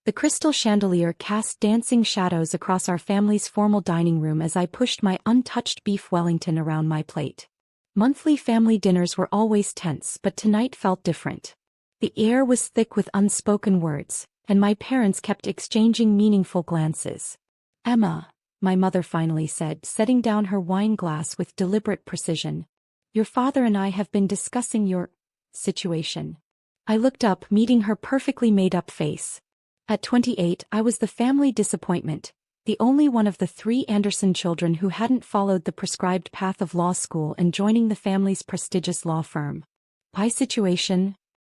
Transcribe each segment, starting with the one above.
The crystal chandelier cast dancing shadows across our family's formal dining room as I pushed my untouched beef Wellington around my plate. Monthly family dinners were always tense, but tonight felt different. The air was thick with unspoken words, and my parents kept exchanging meaningful glances. "Emma," my mother finally said, setting down her wine glass with deliberate precision, "your father and I have been discussing your situation." I looked up, meeting her perfectly made-up face. At 28, I was the family disappointment, the only one of the 3 Anderson children who hadn't followed the prescribed path of law school and joining the family's prestigious law firm. My situation?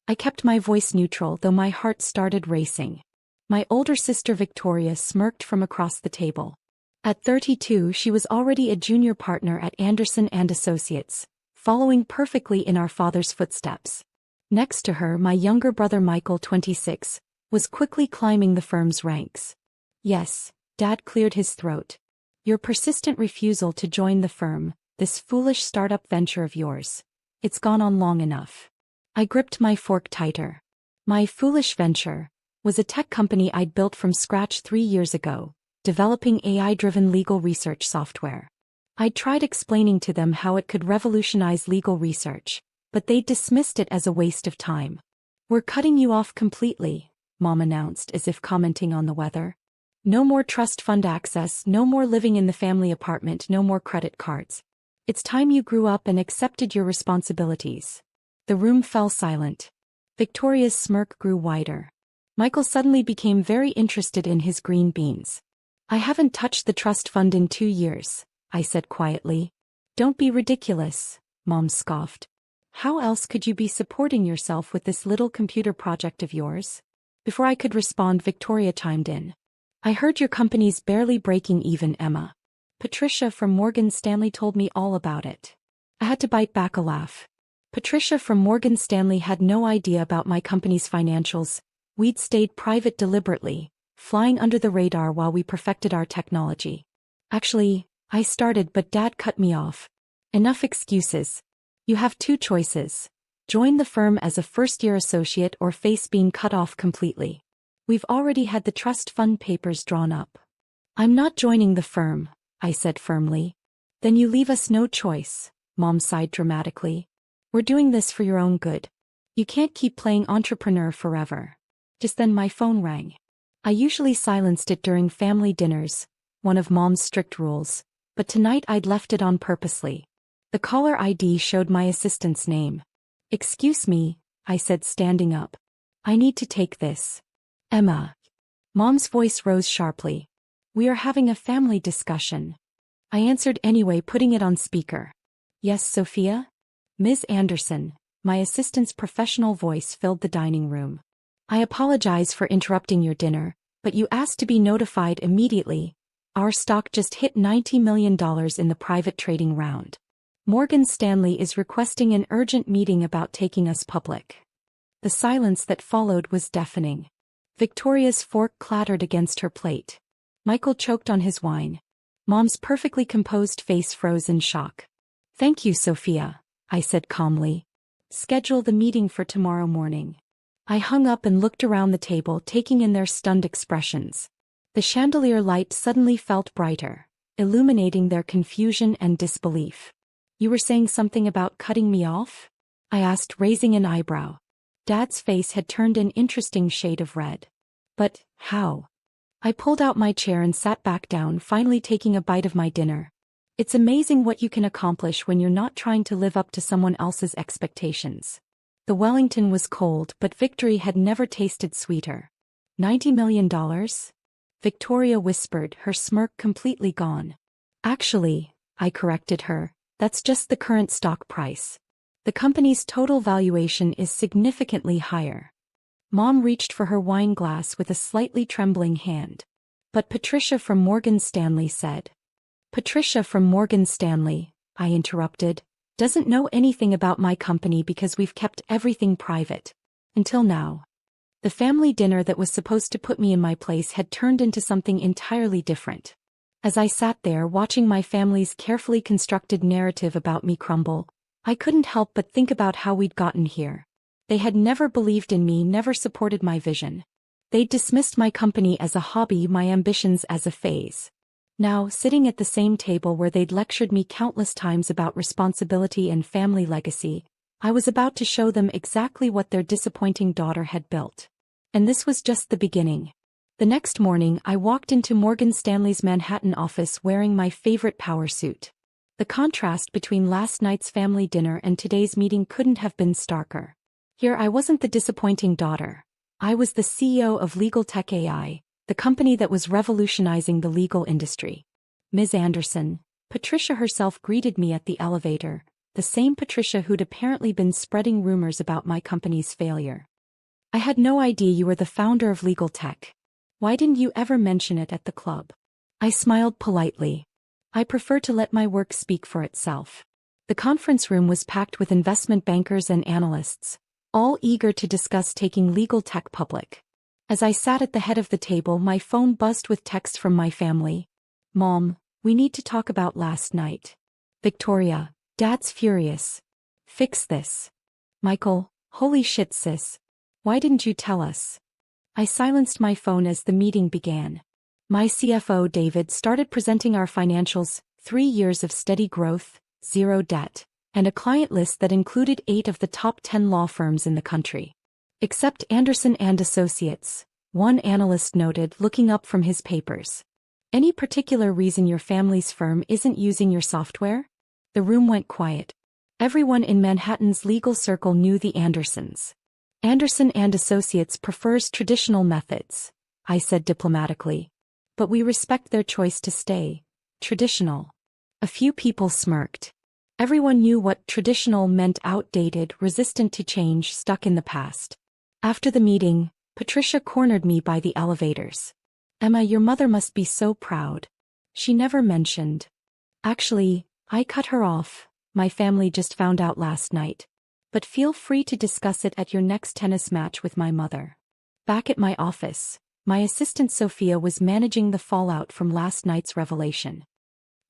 I kept my voice neutral, though my heart started racing. My older sister Victoria smirked from across the table. At 32, she was already a junior partner at Anderson & Associates, following perfectly in our father's footsteps. Next to her, my younger brother Michael, 26, was quickly climbing the firm's ranks. "Yes," Dad cleared his throat. "Your persistent refusal to join the firm, this foolish startup venture of yours. It's gone on long enough." I gripped my fork tighter. My foolish venture was a tech company I'd built from scratch 3 years ago, developing AI-driven legal research software. I'd tried explaining to them how it could revolutionize legal research, but they dismissed it as a waste of time. "We're cutting you off completely," Mom announced as if commenting on the weather. "No more trust fund access, no more living in the family apartment, no more credit cards. It's time you grew up and accepted your responsibilities." The room fell silent. Victoria's smirk grew wider. Michael suddenly became very interested in his green beans. "I haven't touched the trust fund in 2 years, I said quietly. "Don't be ridiculous," Mom scoffed. "How else could you be supporting yourself with this little computer project of yours?" Before I could respond, Victoria chimed in. "I heard your company's barely breaking even, Emma. Patricia from Morgan Stanley told me all about it." I had to bite back a laugh. Patricia from Morgan Stanley had no idea about my company's financials. We'd stayed private deliberately, flying under the radar while we perfected our technology. "Actually," I started, but Dad cut me off. "Enough excuses. You have 2 choices. Join the firm as a first-year associate or face being cut off completely. We've already had the trust fund papers drawn up." "I'm not joining the firm," I said firmly. "Then you leave us no choice," Mom sighed dramatically. "We're doing this for your own good. You can't keep playing entrepreneur forever." Just then my phone rang. I usually silenced it during family dinners, one of Mom's strict rules, but tonight I'd left it on purposely. The caller ID showed my assistant's name. "Excuse me," I said, standing up. "I need to take this." "Emma." Mom's voice rose sharply. "We are having a family discussion." I answered anyway, putting it on speaker. "Yes, Sophia?" "Ms. Anderson." My assistant's professional voice filled the dining room. "I apologize for interrupting your dinner, but you asked to be notified immediately. Our stock just hit $90 million in the private trading round. Morgan Stanley is requesting an urgent meeting about taking us public." The silence that followed was deafening. Victoria's fork clattered against her plate. Michael choked on his wine. Mom's perfectly composed face froze in shock. "Thank you, Sophia," I said calmly. "Schedule the meeting for tomorrow morning." I hung up and looked around the table, taking in their stunned expressions. The chandelier light suddenly felt brighter, illuminating their confusion and disbelief. "You were saying something about cutting me off?" I asked, raising an eyebrow. Dad's face had turned an interesting shade of red. "But how?" I pulled out my chair and sat back down, finally taking a bite of my dinner. It's amazing what you can accomplish when you're not trying to live up to someone else's expectations. The Wellington was cold, but victory had never tasted sweeter. $90 million? Victoria whispered, her smirk completely gone. "Actually," I corrected her, "that's just the current stock price. The company's total valuation is significantly higher." Mom reached for her wine glass with a slightly trembling hand. "But Patricia from Morgan Stanley said." "Patricia from Morgan Stanley," I interrupted, "doesn't know anything about my company because we've kept everything private. Until now." The family dinner that was supposed to put me in my place had turned into something entirely different. As I sat there watching my family's carefully constructed narrative about me crumble, I couldn't help but think about how we'd gotten here. They had never believed in me, never supported my vision. They dismissed my company as a hobby, my ambitions as a phase. Now, sitting at the same table where they'd lectured me countless times about responsibility and family legacy, I was about to show them exactly what their disappointing daughter had built. And this was just the beginning. The next morning, I walked into Morgan Stanley's Manhattan office wearing my favorite power suit. The contrast between last night's family dinner and today's meeting couldn't have been starker. Here I wasn't the disappointing daughter. I was the CEO of Legal Tech AI, the company that was revolutionizing the legal industry. Ms. Anderson, Patricia herself greeted me at the elevator, the same Patricia who'd apparently been spreading rumors about my company's failure. I had no idea you were the founder of Legal Tech. Why didn't you ever mention it at the club? I smiled politely. I prefer to let my work speak for itself. The conference room was packed with investment bankers and analysts, all eager to discuss taking Legal Tech public. As I sat at the head of the table, my phone buzzed with texts from my family. Mom, we need to talk about last night. Victoria, Dad's furious. Fix this. Michael, holy shit sis. Why didn't you tell us? I silenced my phone as the meeting began. My CFO David started presenting our financials, 3 years of steady growth, 0 debt, and a client list that included 8 of the top 10 law firms in the country. Except Anderson and Associates, one analyst noted, looking up from his papers. Any particular reason your family's firm isn't using your software? The room went quiet. Everyone in Manhattan's legal circle knew the Andersons. Anderson and Associates prefers traditional methods, I said diplomatically. But we respect their choice to stay traditional. A few people smirked. Everyone knew what traditional meant: outdated, resistant to change, stuck in the past. After the meeting, Patricia cornered me by the elevators. Emma, your mother must be so proud. She never mentioned. Actually, I cut her off. My family just found out last night. But feel free to discuss it at your next tennis match with my mother. Back at my office, my assistant Sophia was managing the fallout from last night's revelation.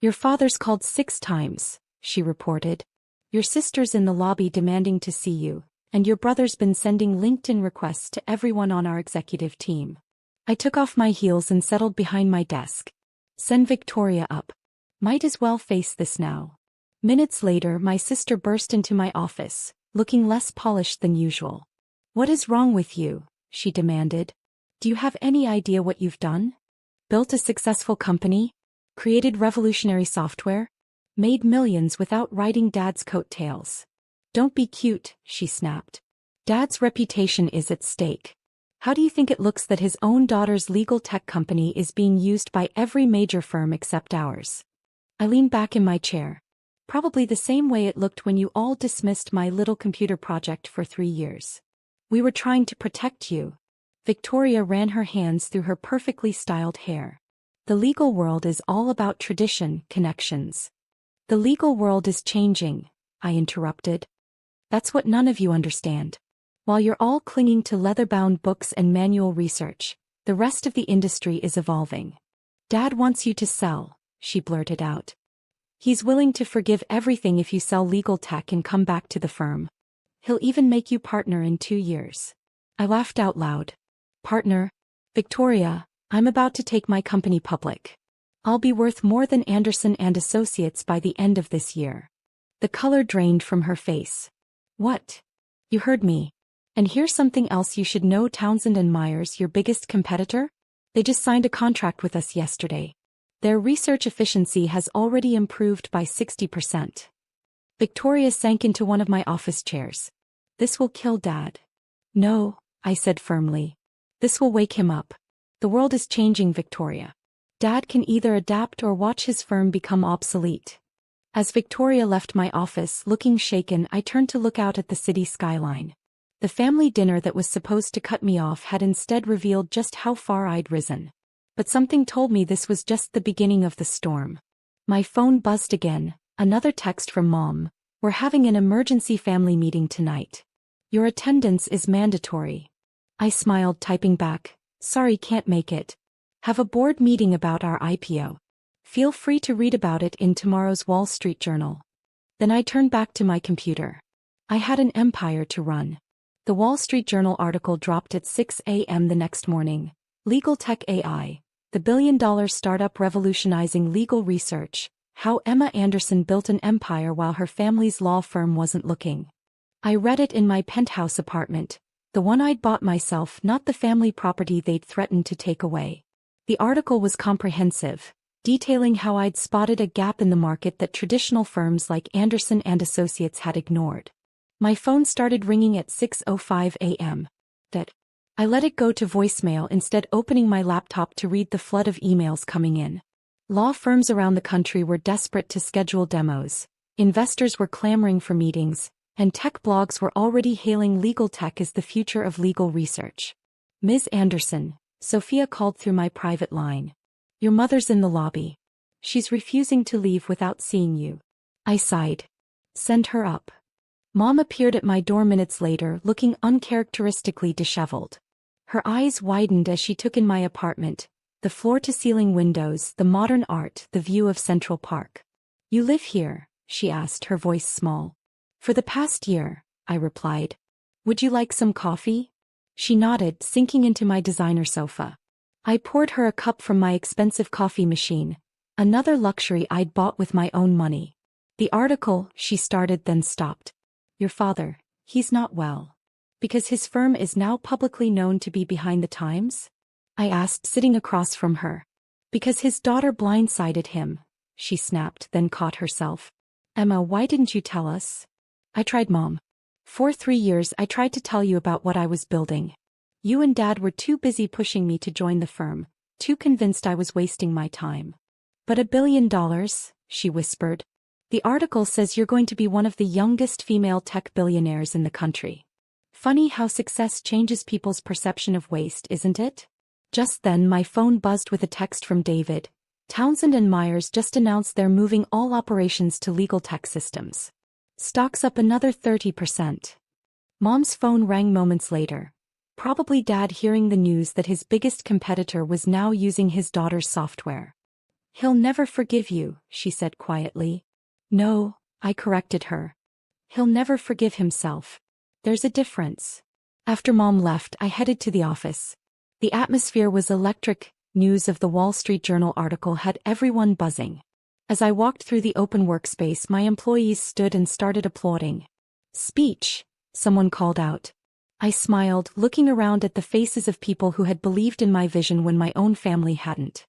Your father's called 6 times, she reported. Your sister's in the lobby demanding to see you, and your brother's been sending LinkedIn requests to everyone on our executive team. I took off my heels and settled behind my desk. Send Victoria up. Might as well face this now. Minutes later, my sister burst into my office, looking less polished than usual. What is wrong with you? She demanded. Do you have any idea what you've done? Built a successful company? Created revolutionary software? Made millions without riding Dad's coattails. Don't be cute, she snapped. Dad's reputation is at stake. How do you think it looks that his own daughter's legal tech company is being used by every major firm except ours? I leaned back in my chair. Probably the same way it looked when you all dismissed my little computer project for 3 years. We were trying to protect you. Victoria ran her hands through her perfectly styled hair. The legal world is all about tradition, connections. The legal world is changing, I interrupted. That's what none of you understand. While you're all clinging to leather-bound books and manual research, the rest of the industry is evolving. Dad wants you to sell, she blurted out. He's willing to forgive everything if you sell legal tech and come back to the firm. He'll even make you partner in 2 years. I laughed out loud. Partner? Victoria, I'm about to take my company public. I'll be worth more than Anderson and Associates by the end of this year. The color drained from her face. What? You heard me. And here's something else you should know: Townsend and Myers, your biggest competitor? They just signed a contract with us yesterday. Their research efficiency has already improved by 60%. Victoria sank into one of my office chairs. This will kill Dad. No, I said firmly. This will wake him up. The world is changing, Victoria. Dad can either adapt or watch his firm become obsolete. As Victoria left my office, looking shaken, I turned to look out at the city skyline. The family dinner that was supposed to cut me off had instead revealed just how far I'd risen. But something told me this was just the beginning of the storm. My phone buzzed again, another text from Mom. We're having an emergency family meeting tonight. Your attendance is mandatory. I smiled, typing back, sorry, can't make it. Have a board meeting about our IPO. Feel free to read about it in tomorrow's Wall Street Journal. Then I turned back to my computer. I had an empire to run. The Wall Street Journal article dropped at 6 a.m. the next morning. Legal Tech AI, the billion-dollar startup revolutionizing legal research. How Emma Anderson built an empire while her family's law firm wasn't looking. I read it in my penthouse apartment, the one I'd bought myself, not the family property they'd threatened to take away. The article was comprehensive, detailing how I'd spotted a gap in the market that traditional firms like Anderson and Associates had ignored. My phone started ringing at 6:05 a.m. I let it go to voicemail, instead opening my laptop to read the flood of emails coming in. Law firms around the country were desperate to schedule demos, investors were clamoring for meetings, and tech blogs were already hailing legal tech as the future of legal research. Ms. Anderson, Sophia called through my private line. Your mother's in the lobby. She's refusing to leave without seeing you. I sighed. Send her up. Mom appeared at my door minutes later, looking uncharacteristically disheveled. Her eyes widened as she took in my apartment, the floor-to-ceiling windows, the modern art, the view of Central Park. You live here? She asked, her voice small. For the past year, I replied. Would you like some coffee? She nodded, sinking into my designer sofa. I poured her a cup from my expensive coffee machine, another luxury I'd bought with my own money. The article, she started, then stopped. Your father, he's not well. Because his firm is now publicly known to be behind the times? I asked, sitting across from her. Because his daughter blindsided him, she snapped, then caught herself. Emma, why didn't you tell us? I tried, Mom. For 3 years I tried to tell you about what I was building. You and Dad were too busy pushing me to join the firm, too convinced I was wasting my time. But $1 billion, she whispered. The article says you're going to be one of the youngest female tech billionaires in the country. Funny how success changes people's perception of waste, isn't it? Just then my phone buzzed with a text from David. Townsend and Myers just announced they're moving all operations to legal tech systems. Stocks up another 30%. Mom's phone rang moments later. Probably Dad hearing the news that his biggest competitor was now using his daughter's software. He'll never forgive you, she said quietly. No, I corrected her. He'll never forgive himself. There's a difference. After Mom left, I headed to the office. The atmosphere was electric. News of the Wall Street Journal article had everyone buzzing. As I walked through the open workspace, my employees stood and started applauding. Speech, someone called out. I smiled, looking around at the faces of people who had believed in my vision when my own family hadn't.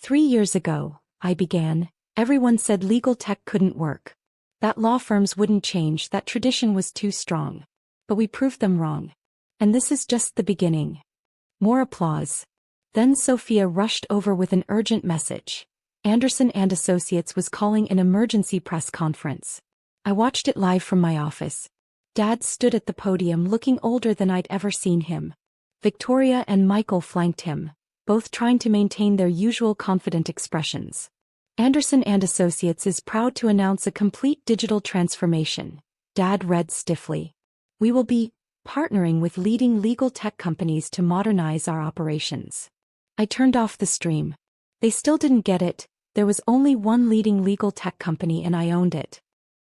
3 years ago, I began, everyone said legal tech couldn't work. That law firms wouldn't change, that tradition was too strong. But we proved them wrong. And this is just the beginning. More applause. Then Sophia rushed over with an urgent message. Anderson and Associates was calling an emergency press conference. I watched it live from my office. Dad stood at the podium looking older than I'd ever seen him. Victoria and Michael flanked him, both trying to maintain their usual confident expressions. Anderson and Associates is proud to announce a complete digital transformation, Dad read stiffly. We will be partnering with leading legal tech companies to modernize our operations. I turned off the stream. They still didn't get it. There was only one leading legal tech company and I owned it.